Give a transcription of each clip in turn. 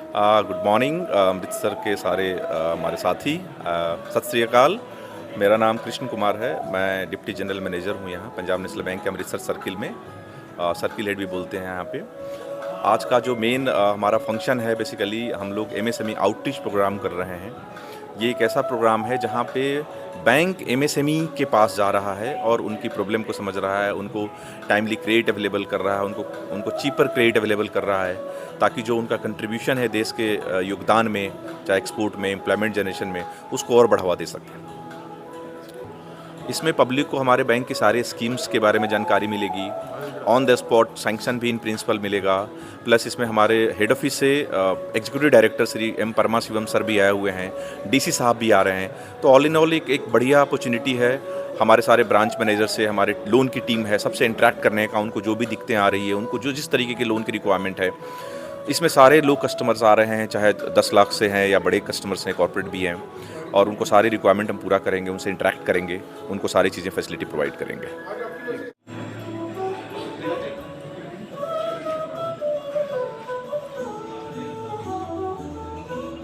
Good morning Amritsar के सारे हमारे साथी। सत श्री अकाल। मेरा नाम कृष्ण कुमार है। मैं डिप्टी जनरल मैनेजर हूँ यहाँ पंजाब नेशनल बैंक के अमृतसर सर्किल में। सर्किल हेड भी बोलते हैं यहाँ पे। आज का जो मेन हमारा फंक्शन है, बेसिकली हम लोग एमएसएमई आउटरीच प्रोग्राम कर रहे हैं। ये एक ऐसा प्रोग्राम है जहाँ पे बैंक एमएसएमई के पास जा रहा है और उनकी प्रॉब्लम को समझ रहा है, उनको टाइमली क्रेडिट अवेलेबल कर रहा है, उनको चीपर क्रेडिट अवेलेबल कर रहा है, ताकि जो उनका कंट्रीब्यूशन है देश के योगदान में, चाहे एक्सपोर्ट में, एम्प्लॉयमेंट जनरेशन में, उसको और बढ़ावा दे सकें। इसमें पब्लिक को हमारे बैंक की सारे स्कीम्स के बारे में जानकारी मिलेगी, ऑन द स्पॉट सैंक्शन भी इन प्रिंसिपल मिलेगा। प्लस इसमें हमारे हेड ऑफिस से एग्जीक्यूटिव डायरेक्टर श्री एम परमा शिवम सर भी आए हुए हैं, डीसी साहब भी आ रहे हैं। तो ऑल इन ऑल एक बढ़िया अपॉर्चुनिटी है हमारे सारे ब्रांच मैनेजर से, हमारे लोन की टीम है, सबसे इंटरेक्ट करने का, उनको जो भी दिक्कतें आ रही है, उनको जो जिस तरीके की लोन की रिक्वायरमेंट है। इसमें सारे लोग कस्टमर्स आ रहे हैं, चाहे 10 लाख से हैं या बड़े कस्टमर्स हैं, कॉर्पोरेट भी हैं, और उनको सारी रिक्वायरमेंट हम पूरा करेंगे, उनसे इंटरेक्ट करेंगे, उनको सारी चीज़ें फैसिलिटी प्रोवाइड करेंगे।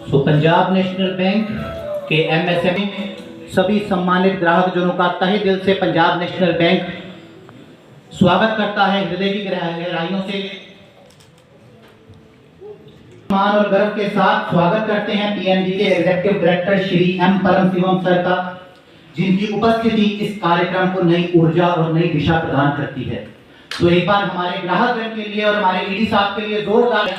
तो पंजाब नेशनल बैंक के एमएसएमई सभी सम्मानित ग्राहकजनों का तहे दिल से पंजाब नेशनल बैंक स्वागत करता है। हृदय की गहराइयों से मान और गर्व के साथ स्वागत करते हैं पीएनबी के एग्जीक्यूटिव डायरेक्टर श्री एम परम शिवम सर का, जिनकी उपस्थिति इस कार्यक्रम को नई ऊर्जा और नई दिशा प्रदान करती है। तो एक बार हमारे ग्राहकगण के लिए और हमारे ईडी साहब के लिए जोरदार।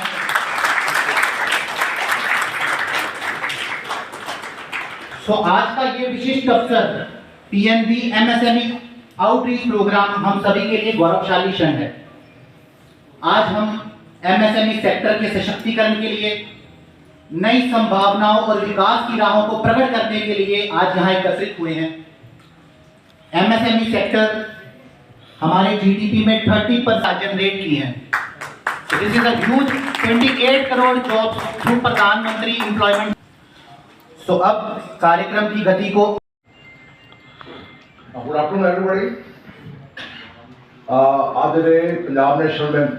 तो आज का ये विशिष्ट अवसर पीएनबी एमएसएमई आउटरीच प्रोग्राम हम सभी के लिए गौरवशाली क्षण है। आज हम एमएसएमई सेक्टर के सशक्तिकरण के लिए, नई संभावनाओं और विकास की राहों को प्रकट करने के लिए आज यहाँ एकत्रित हुए हैं। एमएसएमई सेक्टर हमारे जीडीपी में 30% जनरेट की है। This is a huge 28 crore jobs through प्रधानमंत्री एम्प्लॉयमेंट। तो अब कार्यक्रम की गति को। Good afternoon everybody. आज ਦੇ Punjab national bank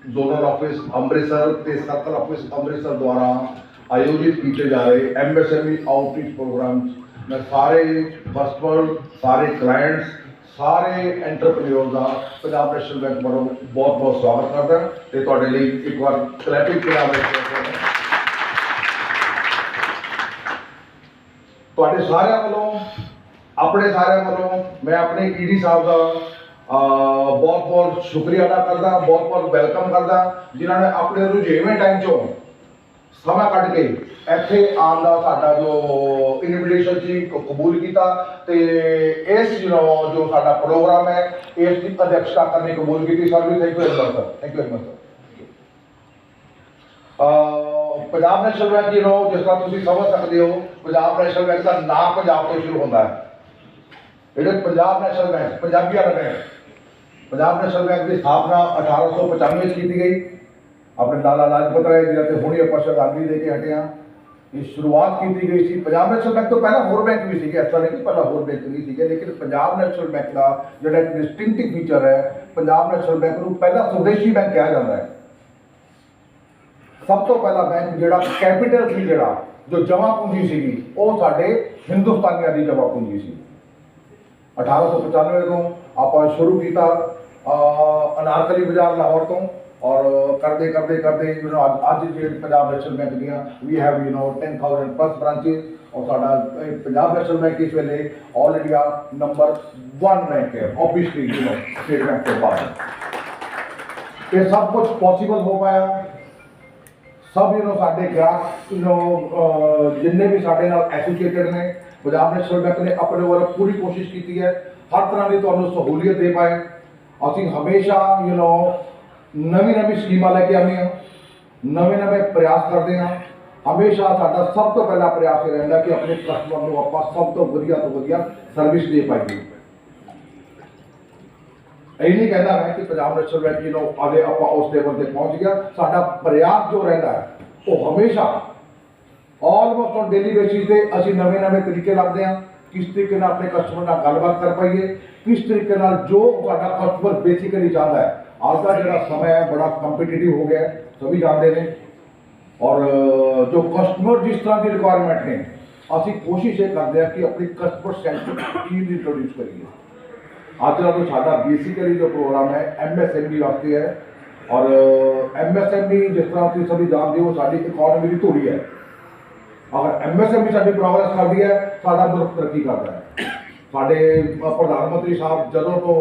zonal office Amritsar ਤੇ सर्कल ऑफिस अमृतसर द्वारा आयोजित किए जा रहे एमएसएमई आउटरीच प्रोग्राम में सारे कस्टमर, सारे क्लाइंट्स, सारे एंटरप्रेन्योर का पंजाब नेशनल बैंक वालों बहुत बहुत स्वागत करता है। ਤੇ ਤੁਹਾਡੇ ਲਈ ਇੱਕ ਵਾਰ ਕਲੈਪਿੰਗ ਕਰਾਂਗੇ। ਤੁਹਾਡੇ ਸਾਰਿਆਂ ਵੱਲੋਂ, ਆਪਣੇ ਸਾਰਿਆਂ ਵੱਲੋਂ ਮੈਂ ਆਪਣੇ ਈਡੀ ਸਾਹਿਬ ਦਾ ਬਹੁਤ ਬਹੁਤ ਸ਼ੁਕਰੀਆ ਅਦਾ ਕਰਦਾ, ਬਹੁਤ ਬਹੁਤ ਵੈਲਕਮ ਕਰਦਾ, ਜਿਨ੍ਹਾਂ ਨੇ ਆਪਣੇ ਰੁਝੇਵੇਂ ਟਾਈਮ ਚੋਂ ਸਮਾਂ ਕੱਢ ਕੇ ਇੱਥੇ ਆਉਣ ਦਾ ਸਾਡਾ ਜੋ ਇਨਵੀਟੇਸ਼ਨ ਸੀ ਕਬੂਲ ਕੀਤਾ ਤੇ ਇਸ ਜੋ ਸਾਡਾ ਪ੍ਰੋਗਰਾਮ ਹੈ ਇਸ ਦੀ ਅਧਿਕਸ਼ਤਾ ਕਰਨੀ ਕਬੂਲ ਕੀਤੀ। ਸਰ ਵੀ thank you very much sir, thank you very much sir. Punjab national Bank जिस तरह तुम समझ सकते हो, पंजाब नेशनल बैंक का नाम पंजाब तो शुरू होता है। जो पंजाब नेशनल बैंक पंजाबियों का बैंक, पंजाब नेशनल बैंक की स्थापना 1895 की गई अपने लाला लाजपत राय जी से हुणी आप श्रद्धांजलि दे के हटे हाँ। ये शुरुआत की गई थी। पंजाब नेशनल बैंक तो पहला होर बैंक भी थे, इस तरह नहीं पहला होर बैंक नहीं थे, लेकिन पंजाब नेशनल बैंक का जो डिस्टिंक्टिव फीचर है, पंजाब नेशनल बैंक को पहला स्वदेशी बैंक कहा जाता है। सब तो पहला बैंक जोड़ा कैपिटल सी, जो जमा पूंजी सी वो साढ़े हिंदुस्तानियों की जमा पूंजी सी। 1895 को आप शुरू किया अनारकली बाजार लाहौर तो, और करते करते करते अज जो पंजाब नेशनल बैंक दियाँ वी हैव 10,000 प्लस ब्रांचेज, और साडा पंजाब नेशनल बैंक इस वेले ऑल इंडिया नंबर 1 बैंक है, ऑब्वियसली स्टेट बैंक के बाद। ये सब कुछ पॉसिबल हो पाया। सब साढ़े ग्राहक जिन्ने भी साढ़े नाल एसोसिएटेड ने, पंजाब नेशनल बैंक ने अपने वालों पूरी कोशिश की है हर तरह की तुहानू सहूलियत दे पाए। असीं हमेशा नवी नवी स्कीमां लैके आने, नवे नवे प्रयास करते हैं। हमेशा साडा सब तो पहला प्रयास ये रहिंदा कि अपने कस्टमर को आपां सब तो वधिया सर्विस दे पाइए। यही नहीं कहना है कि पंजाब नेशनल बैंक आगे आप उस लेवल पर पहुँच गया। साडा प्रयास जो रहता है वो हमेशा ऑलमोस्ट ऑन डेली बेसिस से असीं नवे नवे तरीके लभदे हैं किस तरीके अपने कस्टमर नाल गलबात कर पाइए, किस तरीके जो साडा कस्टमर बेसिकली चाहता है। आज का जो समय है बड़ा कंपीटिटिव हो गया, सभी जानते हैं। और जो कस्टमर जिस तरह की रिक्वायरमेंट ने ਅਸੀਂ ਕੋਸ਼ਿਸ਼ ਇਹ ਕਰਦੇ ਹਾਂ ਕਿ ਆਪਣੀ ਕਸਟਮਰ ਸੈਂਟਰਿਕ ਚੀਜ਼ ਇੰਟਰੋਡਿਊਸ ਕਰੀਏ। ਅੱਜ ਦਾ ਜੋ ਸਾਡਾ ਬੇਸਿਕਲੀ ਜੋ ਪ੍ਰੋਗਰਾਮ ਹੈ ਐਮਐਸਐਮਈ ਵਾਸਤੇ ਹੈ ਔਰ ਐਮਐਸਐਮਈ ਜਿਸ ਤਰ੍ਹਾਂ ਤੁਸੀਂ ਸਭੀ ਜਾਣਦੇ ਹੋ ਸਾਡੀ ਇਕਨੋਮੀ ਦੀ ਧੂਰੀ ਹੈ। ਅਗਰ ਐਮਐਸਐਮਈ ਸਾਡੀ ਪ੍ਰੋਗਰੈਸ ਕਰਦੀ ਹੈ ਸਾਡਾ ਮੁਲਕ ਤਰੱਕੀ ਕਰਦਾ ਹੈ। ਸਾਡੇ ਪ੍ਰਧਾਨ ਮੰਤਰੀ ਸਾਹਿਬ ਜਦੋਂ ਤੋਂ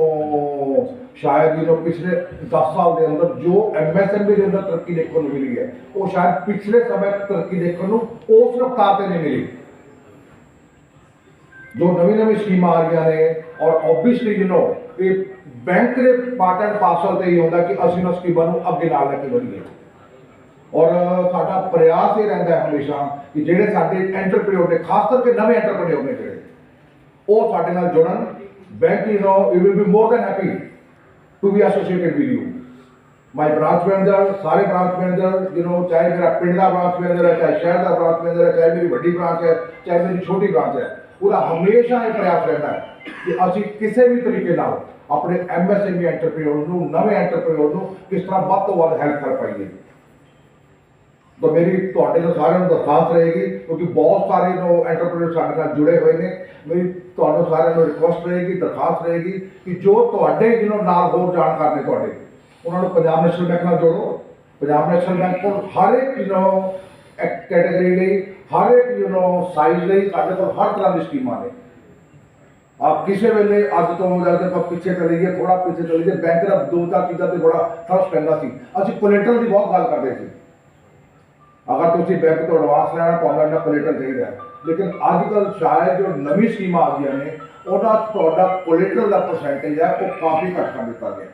ਸ਼ਾਇਦ ਇਹ ਪਿਛਲੇ 10 ਸਾਲ ਦੇ ਅੰਦਰ ਜੋ ਐਮਐਸਐਮਈ ਦੇ ਅੰਦਰ ਤਰੱਕੀ ਦੇਖਣ ਨੂੰ ਮਿਲੀ ਹੈ ਉਹ ਸ਼ਾਇਦ ਪਿਛਲੇ ਸਮੇਂ ਤਰੱਕੀ ਦੇਖਣ ਨੂੰ ਉਸ ਰਫਤਾਰ ਤੇ ਨਹੀਂ ਮਿਲੀ। जो नवी नवी स्कीम आ रही ने और ऑब्वियसली ये बैंक के पार्ट एंड पार्सल से ही होता कि असं उन्होंने स्कीमों को अगे नाल लेके बढ़िए। और साडा प्रयास ये रहता है हमेशा कि जेडे साडे एंटरप्रेन्योर ने खास करके नवे एंटरप्रेन्योर ने जेडे वो साडे नाल जुड़न। Bank we will be more than happy to be associated with you. My branch manager सारे ब्रांच मैनेजर चाहे मेरा पिंड का ब्रांच मैनेजर है चाहे शहर का ब्रांच मैनेजर है चाहे मेरी बड़ी ब्रांच है चाहे मेरी छोटी ब्रांच है पूरा हमेशा ये प्रयास रहता है कि असी किसी भी तरीके नाल अपने एमएसएमई एंटरप्रेन्योर नूं नवे एंटरप्रेन्योर नूं किस तरह वध तो वध हेल्प कर पाइए। तो मेरी तुहाडे नाल सारिआं नूं दरखास्त रहेगी क्योंकि बहुत सारे एंटरप्रेन्योर साडे नाल जुड़े हुए हैं। मेरी तुहाडे सारिआं नूं रिक्वेस्ट रहेगी दरखास्त रहेगी कि जो तुहाडे नाल होर जानकार ने तुहाडे उन्हां नूं पंजाब नेशनल बैंक नाल जोड़ो। पंजाब नेशनल बैंक कोल हर एक कैटेगरी ਲਈ हर एक साइज ਲਈ ਸਾਡੇ ਕੋਲ हर तरह की स्कीमां ने। आप किसी वेले अज तो जब आप पिछे चले गए थोड़ा पिछे चले गए बैंक का दो चार चीज़ों से बड़ा फर्क पैदा सी। असं कोलेटरल की बहुत गल करते थे। अगर तुम बैंक तो एडवांस लेना तो इन्ना कोलेटरल चाहिए लेकिन अजकल शायद जो नवी स्कीम आ गई ने उन्होंने कोलेटरल का परसेंटेज है वो काफ़ी घट कर दिता गया।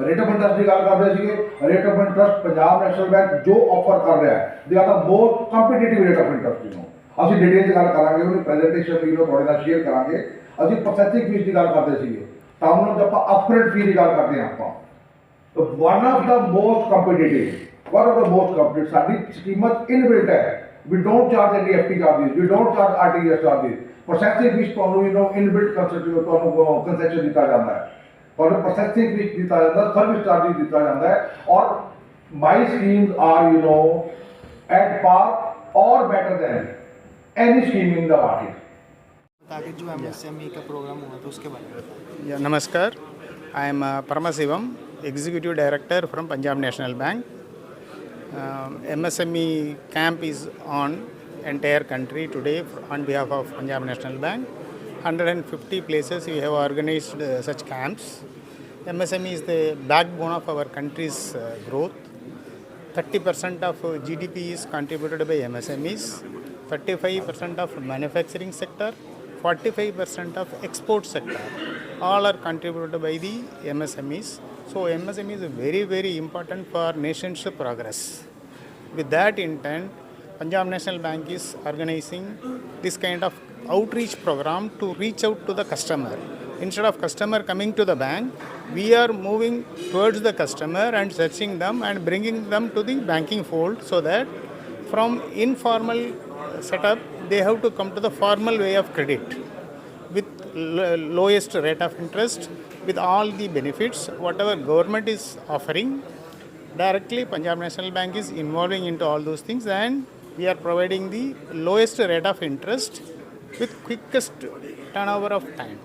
रेट ऑफ इंटरेस्ट की गल करते थे। Rate of interest Punjab national Bank जो ऑफर कर रहा है they are the most competitive rate of interest. ਅਸੀਂ डिटेल गल करांगे ਉਹਨੂੰ ਪ੍ਰੈਜੈਂਟੇਸ਼ਨ ਵੀ ਤੁਹਾਡੇ ਨਾਲ ਸ਼ੇਅਰ ਕਰਾਂਗੇ। ਅਸੀਂ ਪ੍ਰੋਸੈਸਿੰਗ ਫੀਸ ਦੀ ਗੱਲ ਕਰਦੇ ਸੀਗੇ ਤਾਂ ਉਹਨਾਂ ਨੂੰ ਆਪਾਂ ਅਪਫਰੰਟ ਫੀ ਦੀ ਗੱਲ ਕਰਦੇ ਹਾਂ ਆਪਾਂ ਤਾਂ one of the most competitive ਸਾਡੀ ਸਕੀਮਾਂ ਇਨਬਿਲਟ ਹੈ। We don't charge any NEFT charges we don't charge RTGS charges. Processing fee ਤੁਹਾਨੂੰ ਇਨਬਿਲਟ ਕੰਸੈਸ਼ਨ ਤੁਹਾਨੂੰ ਕੰਸੈਸ਼ਨ ਦਿੱਤਾ ਜਾਂਦਾ ਹੈ और प्रोसेसिंग फीस दिता जाता है सर्विस चार्जेस दिता जाता है और माई स्कीम्स आर एट पार और better than any scheme in the market. ताकि जो एमएसएमई का प्रोग्राम हुआ था उसके बारे में। नमस्कार, I am Paramasevam, Executive Director from Punjab National Bank. MSME camp is on entire country today on behalf of Punjab National Bank. 150 places we have organized such camps. MSME is the backbone of our country's growth. 30% of GDP is contributed by MSMEs, 35% of manufacturing sector, 45% of export sector, all are contributed by the MSMEs. So MSME is very, very important for nation's progress. With that intent, Punjab National Bank is organizing this kind of outreach program to reach out to the customer. Instead of customer coming to the bank, we are moving towards the customer and searching them and bringing them to the banking fold so that from informal setup they have to come to the formal way of credit with lowest rate of interest with all the benefits whatever government is offering. Directly Punjab National Bank is involving into all those things and we are providing the lowest rate of interest with quickest turnover of time.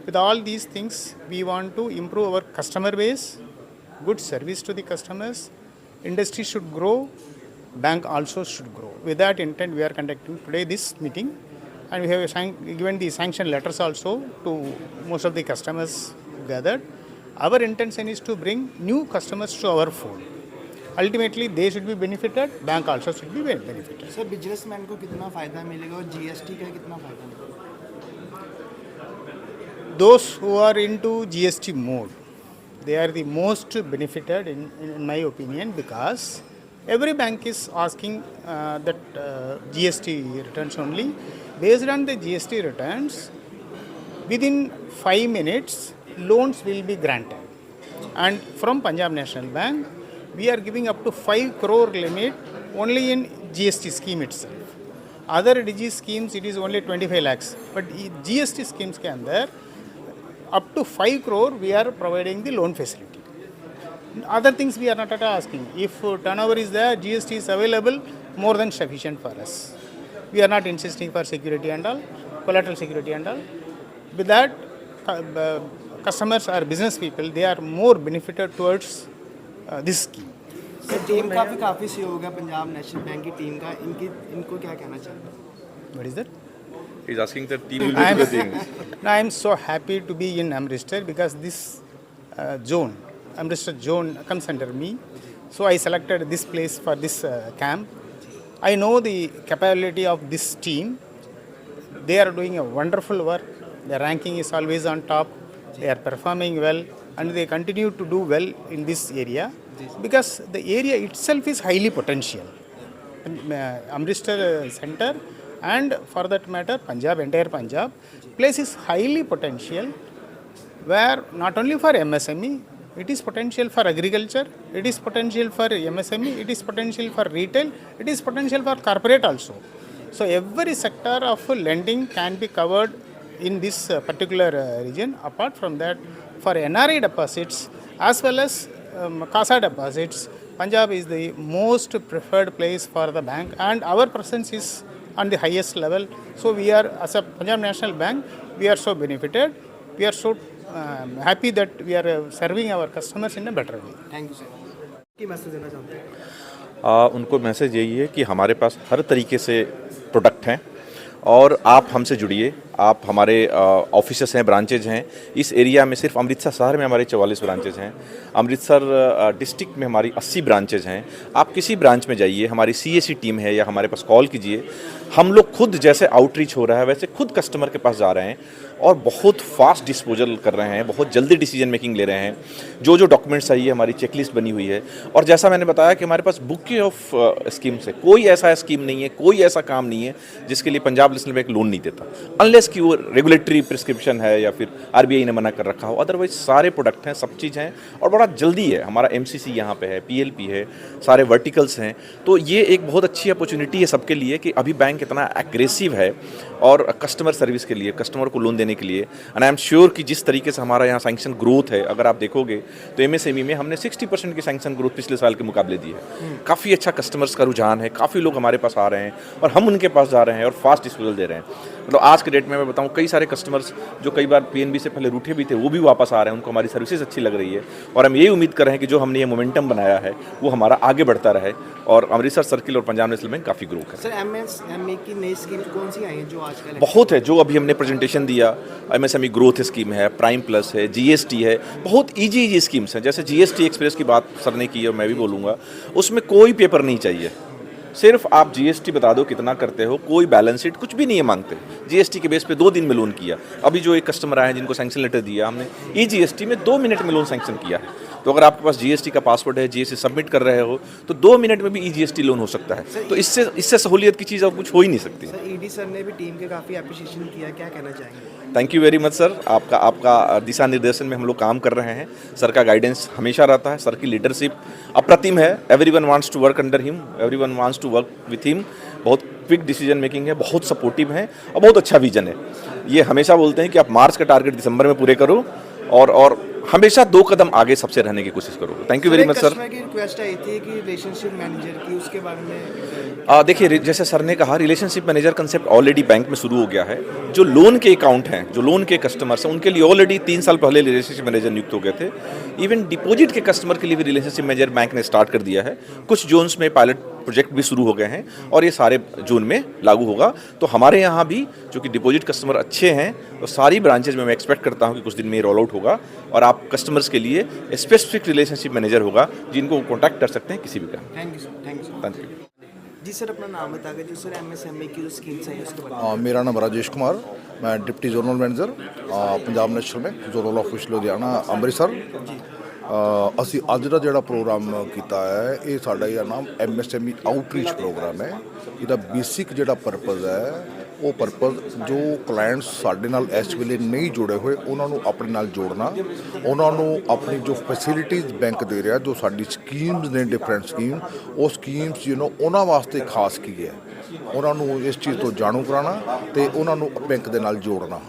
With all these things, we want to improve our customer base, good service to the customers. Industry should grow, bank also should grow. With that intent, we are conducting today this meeting, and we have given the sanction letters also to most of the customers gathered. Our intention is to bring new customers to our fold. Ultimately, they should be benefited, bank also should be benefited. Sir businessman को कितना फ़ायदा मिलेगा और GST का कितना फ़ायदा मिलेगा? Those who are into GST mode, they are the most benefited in my opinion, because every bank is asking that GST returns only. Based on the GST returns, within 5 minutes, loans will be granted. And from Punjab National Bank, we are giving up to 5 crore limit only in GST scheme itself. Other DG schemes, it is only 25 lakhs. But GST schemes के अंदर up to 5 crore we are providing the loan facility. Other things we are not at all asking. If turnover is there, GST is available, more than sufficient for us. We are not insisting for security and all, collateral security and all. With that, customers or business people, they are more benefited towards this scheme. Sir team काफ़ी सहयोग है Punjab national bank की team का, इनको क्या कहना चाहते हैं? What is that? He's asking the team will do the things. I am so happy to be in Amritsar because this zone, Amritsar zone comes under me. So I selected this place for this camp. I know the capability of this team. They are doing a wonderful work. Their ranking is always on top. They are performing well and they continue to do well in this area because the area itself is highly potential. Amritsar center and for that matter Punjab, entire Punjab place is highly potential where not only for MSME, it is potential for agriculture, it is potential for MSME, it is potential for retail, it is potential for corporate also. So every sector of lending can be covered in this particular region. Apart from that, for NRI deposits as well as CASA deposits, Punjab is the most preferred place for the bank and our presence is on the highest level. So we are, as a Punjab National Bank, we are so benefited. We are so happy that we are serving our customers in a better way. Thank you sir. की message देना चाहते हैं? उनको message यही है कि हमारे पास हर तरीके से प्रोडक्ट हैं और आप हमसे जुड़िए। आप हमारे ऑफिसेस हैं, ब्रांचेज हैं। इस एरिया में सिर्फ अमृतसर शहर में हमारे 44 ब्रांचेज हैं। अमृतसर डिस्ट्रिक्ट में हमारी 80 ब्रांचेज हैं। आप किसी ब्रांच में जाइए, हमारी CAC टीम है या हमारे पास कॉल कीजिए। हम लोग खुद जैसे आउटरीच हो रहा है वैसे खुद कस्टमर के पास जा रहे हैं और बहुत फास्ट डिस्पोजल कर रहे हैं, बहुत जल्दी डिसीजन मेकिंग ले रहे हैं। जो जो डॉक्यूमेंट्स चाहिए हमारी चेकलिस्ट बनी हुई है और जैसा मैंने बताया कि हमारे पास बुके ऑफ स्कीम्स है। कोई ऐसा स्कीम नहीं है, कोई ऐसा काम नहीं है जिसके लिए पंजाब नेशनल बैंक लोन नहीं देता, अनलेस कि वो रेगुलेटरी प्रिस्क्रिप्शन है या फिर RBI ने मना कर रखा हो। अदरवाइज सारे प्रोडक्ट हैं, सब चीज़ हैं और बड़ा जल्दी है। हमारा MCC यहाँ पे है, PLP है, सारे वर्टिकल्स हैं। तो ये एक बहुत अच्छी अपॉर्चुनिटी है सबके लिए कि अभी बैंक इतना एग्रेसिव है और कस्टमर सर्विस के लिए, कस्टमर को लोन देने के लिए। एंड आई एम श्योर कि जिस तरीके से हमारा यहाँ सैंक्शन ग्रोथ है, अगर आप देखोगे तो MSME में हमने 60% की सैंक्शन ग्रोथ पिछले साल के मुकाबले दी है। काफ़ी अच्छा कस्टमर्स का रुझान है, काफ़ी लोग हमारे पास आ रहे हैं और हम उनके पास जा रहे हैं और फास्ट डिस्पोजल दे रहे हैं। मतलब आज के डेट में मैं बताऊं, कई सारे कस्टमर्स जो कई बार PNB से पहले रूठे भी थे वो भी वापस आ रहे हैं। उनको हमारी सर्विसेज अच्छी लग रही है और हम यही उम्मीद कर रहे हैं कि जो हमने ये मोमेंटम बनाया है वो हमारा आगे बढ़ता रहे और अमृतसर सर्किल और पंजाब नेशनल बैंक काफ़ी ग्रो करे। सर MSME की नई स्कीम कौन सी आई है जो आजकल? बहुत है, जो अभी हमने प्रेजेंटेशन दिया। MSME ग्रोथ स्कीम है, प्राइम प्लस है, GST है, बहुत ईजी स्कीम्स हैं। जैसे GST एक्सप्रेस की बात सर ने की और मैं भी बोलूँगा, उसमें कोई पेपर नहीं चाहिए। सिर्फ आप GST बता दो कितना करते हो, कोई बैलेंस शीट कुछ भी नहीं है मांगते। GST के बेस पे 2 दिन में लोन किया। अभी जो एक कस्टमर आए हैं जिनको सैंक्शन लेटर दिया हमने, GST में 2 मिनट में लोन सैंक्शन किया है। तो अगर आपके पास GST का पासवर्ड है, GST सबमिट कर रहे हो तो 2 मिनट में भी GST लोन हो सकता है। तो इससे सहूलियत की चीज़ और कुछ हो ही नहीं सकती। सर ED सर ने भी टीम के काफ़ी अप्रिशिएशन किया, क्या कहना चाहेंगे? Thank you very much sir. आपका दिशा निर्देशन में हम लोग काम कर रहे हैं। सर का गाइडेंस हमेशा रहता है, सर की लीडरशिप अप्रतिम है। Everyone wants to work under him, everyone wants to work with him. बहुत क्विक डिसीजन मेकिंग है, बहुत सपोर्टिव है और बहुत अच्छा विजन है। ये हमेशा बोलते हैं कि आप मार्च का टारगेट दिसंबर में पूरे करो और हमेशा 2 कदम आगे सबसे रहने की कोशिश करो। Thank you very much sir. Customer की रिक्वेस्ट आई थी कि रिलेशनशिप मैनेजर की, उसके बारे में देखिए, जैसे सर ने कहा, relationship manager concept already bank में शुरू हो गया है। जो लोन के अकाउंट हैं, जो लोन के कस्टमर्स हैं, उनके लिए ऑलरेडी 3 साल पहले रिलेशनशिप मैनेजर नियुक्त हो गए थे। इवन डिपॉजिट के कस्टमर के लिए भी रिलेशनशिप मैनेजर बैंक ने स्टार्ट कर दिया है। कुछ जोन्स में पायलट प्रोजेक्ट भी शुरू हो गए हैं और ये सारे जोन में लागू होगा। तो हमारे यहाँ भी जो कि डिपॉजिट कस्टमर अच्छे हैं तो सारी ब्रांचेज में मैं एक्सपेक्ट करता हूँ कि कुछ दिन में रोल आउट होगा और आप कस्टमर्स के लिए स्पेसिफिक रिलेशनशिप मैनेजर होगा जिनको कॉन्टैक्ट कर सकते हैं किसी भी का। Thank you sir. Thank you जी सर। अपना नाम बता के जो सर MSME की जो स्कीम्स है उसके बारे में। मेरा नाम राजेश कुमार, मैं deputy zonal manager Punjab national bank zonal office Ludhiana Amritsar. ਅਸੀਂ ਅੱਜ ਦਾ ਜਿਹੜਾ ਪ੍ਰੋਗਰਾਮ ਕੀਤਾ ਹੈ ਇਹ ਸਾਡਾ ਇਹਦਾ ਨਾਮ MSME ਆਊਟਰੀਚ ਪ੍ਰੋਗਰਾਮ ਹੈ। ਇਹਦਾ ਬੇਸਿਕ ਜਿਹੜਾ ਪਰਪਸ ਹੈ ਉਹ ਪਰਪਸ ਜੋ ਕਲਾਇੰਟਸ ਸਾਡੇ ਨਾਲ ਇਸ ਵੇਲੇ ਨਹੀਂ ਜੁੜੇ ਹੋਏ ਉਹਨਾਂ ਨੂੰ ਆਪਣੇ ਨਾਲ ਜੋੜਨਾ, ਉਹਨਾਂ ਨੂੰ ਆਪਣੀ ਜੋ ਫੈਸਿਲਿਟੀਜ਼ ਬੈਂਕ ਦੇ ਰਿਹਾ, ਜੋ ਸਾਡੀ ਸਕੀਮਸ ਨੇ ਡਿਫਰੈਂਟ ਸਕੀਮ, ਉਹ ਸਕੀਮਸ ਉਹਨਾਂ ਵਾਸਤੇ ਖਾਸ ਕੀ ਹੈ ਉਹਨਾਂ ਨੂੰ ਇਸ ਚੀਜ਼ ਤੋਂ ਜਾਣੂ ਕਰਾਉਣਾ ਤੇ ਉਹਨਾਂ ਨੂੰ ਬੈਂਕ ਦੇ ਨਾਲ ਜੋੜਨਾ।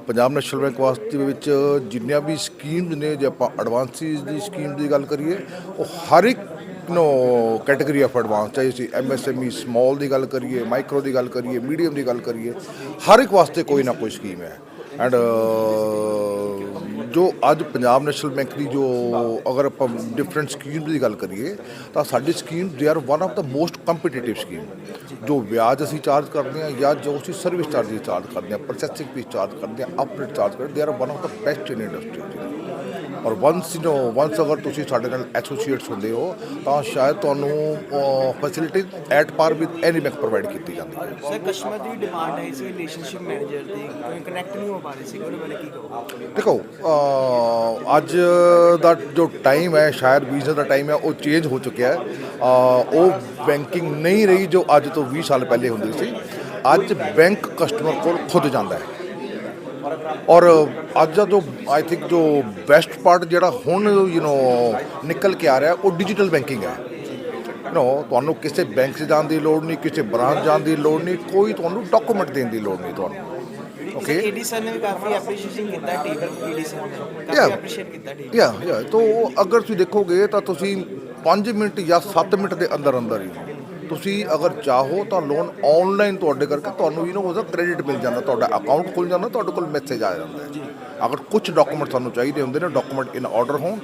ਪੰਜਾਬ ਨੈਸ਼ਨਲ ਬੈਂਕ ਵਾਸਤੇ ਵਿੱਚ ਜਿੰਨੀਆਂ ਵੀ ਸਕੀਮਸ ਨੇ, ਜੇ ਆਪਾਂ ਐਡਵਾਂਸਿਸ ਦੀ ਸਕੀਮ ਦੀ ਗੱਲ ਕਰੀਏ, ਉਹ ਹਰ ਇੱਕ ਕੈਟੇਗਰੀ ਆਫ ਐਡਵਾਂਸ, ਚਾਹੇ ਅਸੀਂ MSME ਸਮਾਲ ਦੀ ਗੱਲ ਕਰੀਏ, ਮਾਈਕਰੋ ਦੀ ਗੱਲ ਕਰੀਏ, ਮੀਡੀਅਮ ਦੀ ਗੱਲ ਕਰੀਏ, ਹਰ ਇੱਕ ਵਾਸਤੇ ਕੋਈ ਨਾ ਕੋਈ ਸਕੀਮ ਹੈ। ਐਂਡ ਜੋ ਅੱਜ ਪੰਜਾਬ ਨੈਸ਼ਨਲ ਬੈਂਕ ਦੀ ਜੋ ਅਗਰ ਆਪਾਂ ਡਿਫਰੈਂਟ ਸਕੀਮ ਦੀ ਗੱਲ ਕਰੀਏ ਤਾਂ ਸਾਡੀ scheme they are one of the most competitive scheme. ਜੋ ਵਿਆਜ ਅਸੀਂ ਚਾਰਜ ਕਰਦੇ ਹਾਂ ਜਾਂ ਜੋ ਅਸੀਂ ਸਰਵਿਸ ਚਾਰਜ ਚਾਰਜ ਕਰਦੇ ਹਾਂ, ਪ੍ਰੋਸੈਸਿੰਗ ਫੀਸ ਚਾਰਜ ਕਰਦੇ ਹਾਂ, ਅਪਡੇਟ ਚਾਰਜ ਕਰਦੇ, they are one of the best in industry. ਔਰ ਵਨਸ ਅਗਰ ਤੁਸੀਂ ਸਾਡੇ ਨਾਲ ਐਸੋਸੀਏਟਸ ਹੁੰਦੇ ਹੋ ਤਾਂ ਸ਼ਾਇਦ ਤੁਹਾਨੂੰ ਫੈਸਿਲਿਟੀ ਐਟ ਪਾਰ ਵਿਦ ਐਨੀ ਬੈਂਕ ਪ੍ਰੋਵਾਈਡ ਕੀਤੀ ਜਾਂਦੀ ਹੈ। ਸਰ ਕਸਟਮਰ ਦੀ ਡਿਮਾਂਡ ਹੈ ਸੀ ਰਿਲੇਸ਼ਨਸ਼ਿਪ ਮੈਨੇਜਰ ਦੀ, ਕਨੈਕਟ ਨਹੀਂ ਹੋ ਪਾ ਰਹੀ ਸੀ, ਉਹਦੇ ਬਾਰੇ ਕੀ ਕਹੋਗੇ? ਦੇਖੋ, ਅੱਜ ਦਾ ਜੋ ਟਾਈਮ ਹੈ, ਸ਼ਾਇਦ ਬਿਜ਼ਨਸ ਦਾ ਟਾਈਮ ਹੈ, ਉਹ ਚੇਂਜ ਹੋ ਚੁੱਕਿਆ ਹੈ। ਉਹ ਬੈਂਕਿੰਗ ਨਹੀਂ ਰਹੀ ਜੋ ਅੱਜ ਤੋਂ 20 ਸਾਲ ਪਹਿਲੇ ਹੁੰਦੀ ਸੀ। ਅੱਜ ਬੈਂਕ ਕਸਟਮਰ ਕੋਲ ਖੁਦ ਜਾਂਦਾ ਹੈ। ਔਰ ਅੱਜ ਦਾ ਜੋ ਆਈ ਥਿੰਕ ਜੋ ਬੈਸਟ ਪਾਰਟ ਜਿਹੜਾ ਹੁਣ ਨਿਕਲ ਕੇ ਆ ਰਿਹਾ, ਉਹ ਡਿਜੀਟਲ ਬੈਂਕਿੰਗ ਹੈ। ਤੁਹਾਨੂੰ ਕਿਸੇ ਬੈਂਕ 'ਚ ਜਾਣ ਦੀ ਲੋੜ ਨਹੀਂ, ਕਿਸੇ ਬ੍ਰਾਂਚ ਜਾਣ ਦੀ ਲੋੜ ਨਹੀਂ, ਕੋਈ ਤੁਹਾਨੂੰ ਡਾਕੂਮੈਂਟ ਦੇਣ ਦੀ ਲੋੜ ਨਹੀਂ ਤੁਹਾਨੂੰ। ਓਕੇ, ਏਡੀ ਸਰ ਨੇ ਵੀ ਕਾਫੀ ਐਪਰੀਸ਼ੀਏਸ਼ਨ ਕੀਤਾ ਟੀਮ, ਏਡੀ ਸਰ ਨੇ ਕਾਫੀ ਐਪਰੀਸ਼ੀਏਟ ਕੀਤਾ ਟੀਮ। ਯਾ ਤਾਂ ਅਗਰ ਤੁਸੀਂ ਦੇਖੋਗੇ ਤਾਂ ਤੁਸੀਂ 5 ਮਿੰਟ ਜਾਂ 7 ਮਿੰਟ ਦੇ ਅੰਦਰ ਅੰਦਰ ਹੀ ਤੁਸੀਂ ਅਗਰ ਚਾਹੋ ਤਾਂ ਲੋਨ ਆਨਲਾਈਨ ਤੁਹਾਡੇ ਕਰਕੇ ਤੁਹਾਨੂੰ ਉਹਦਾ ਕ੍ਰੈਡਿਟ ਮਿਲ ਜਾਂਦਾ, ਤੁਹਾਡਾ ਅਕਾਊਂਟ ਖੁੱਲ੍ਹ ਜਾਂਦਾ, ਤੁਹਾਡੇ ਕੋਲ ਮੈਸੇਜ ਆ ਜਾਂਦਾ ਹੈ। ਅਗਰ ਕੁਝ ਡਾਕੂਮੈਂਟ ਤੁਹਾਨੂੰ ਚਾਹੀਦੇ ਹੁੰਦੇ ਨੇ, ਡਾਕੂਮੈਂਟ ਇਨ ਆਰਡਰ ਹੋਣ,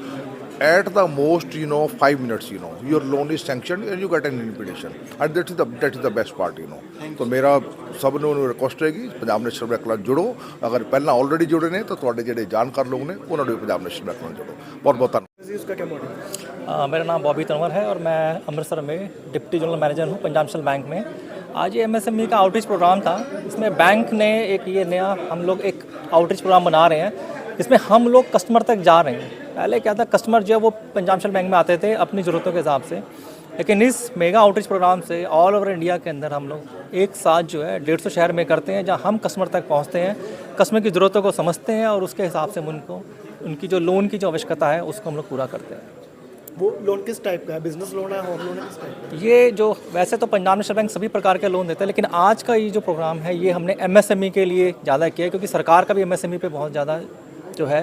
at the most 5 minutes your loan is sanctioned and you get an invitation, and that is the best part। तो मेरा सब ਨੂੰ ਰਿਕੁਐਸਟ ਹੈਗੀ, ਪੰਜਾਬ ਨੈਸ਼ਨਲ ਬੈਂਕ ਨਾਲ ਜੁੜੋ। ਅਗਰ ਪਹਿਲਾਂ ਆਲਰੇਡੀ ਜੁੜੇ ਨੇ ਤਾਂ ਤੁਹਾਡੇ ਜਿਹੜੇ ਜਾਣਕਾਰ ਲੋਕ ਨੇ ਉਹਨਾਂ ਨੂੰ ਪੰਜਾਬ ਨੈਸ਼ਨਲ ਬੈਂਕ ਨਾਲ ਜੁੜੋ। बहुत बहुत धन्यवाद। उसका क्या मॉडल है? मेरा नाम बॉबी तंवर है और मैं अमृतसर में डिप्टी जनरल मैनेजर हूँ पंजाब नेशनल बैंक में। आज ये MSME का आउटरीच प्रोग्राम था। इसमें बैंक ने एक ये नया हम लोग एक आउटरीच प्रोग्राम बना रहे हैं, इसमें हम लोग कस्टमर तक जा रहे हैं। पहले क्या था, कस्टमर जो है वो पंजाब नेशनल बैंक में आते थे अपनी ज़रूरतों के हिसाब से, लेकिन इस मेगा आउटरीच प्रोग्राम से ऑल ओवर इंडिया के अंदर हम लोग एक साथ जो है 150 शहर में करते हैं, जहाँ हम कस्टमर तक पहुँचते हैं, कस्टमर की ज़रूरतों को समझते हैं और उसके हिसाब से उनको उनकी जो लोन की जो आवश्यकता है उसको हम लोग पूरा करते हैं। वो लोन किस टाइप का है? बिजनेस लोन है, होम लोन है, किस टाइप का? ये जो वैसे तो पंजाब नेशनल बैंक सभी प्रकार के लोन देता है, लेकिन आज का ये जो प्रोग्राम है ये हमने MSME के लिए ज़्यादा किया है, क्योंकि सरकार का भी MSME पे बहुत ज़्यादा जो है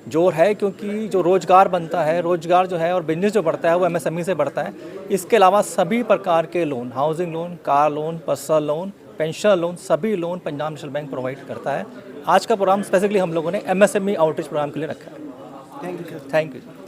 जोर है, क्योंकि जो रोज़गार बनता है, रोज़गार जो है और बिजनेस जो बढ़ता है वो MSME से बढ़ता है। इसके अलावा सभी प्रकार के loan, housing loan, car loan, personal loan, pension loan, सभी loan Punjab national bank provide करता है। आज का प्रोग्राम स्पेसिफिकली हम लोगों ने MSME आउटरीच प्रोग्राम के लिए रखा है। Thank you. Thank you.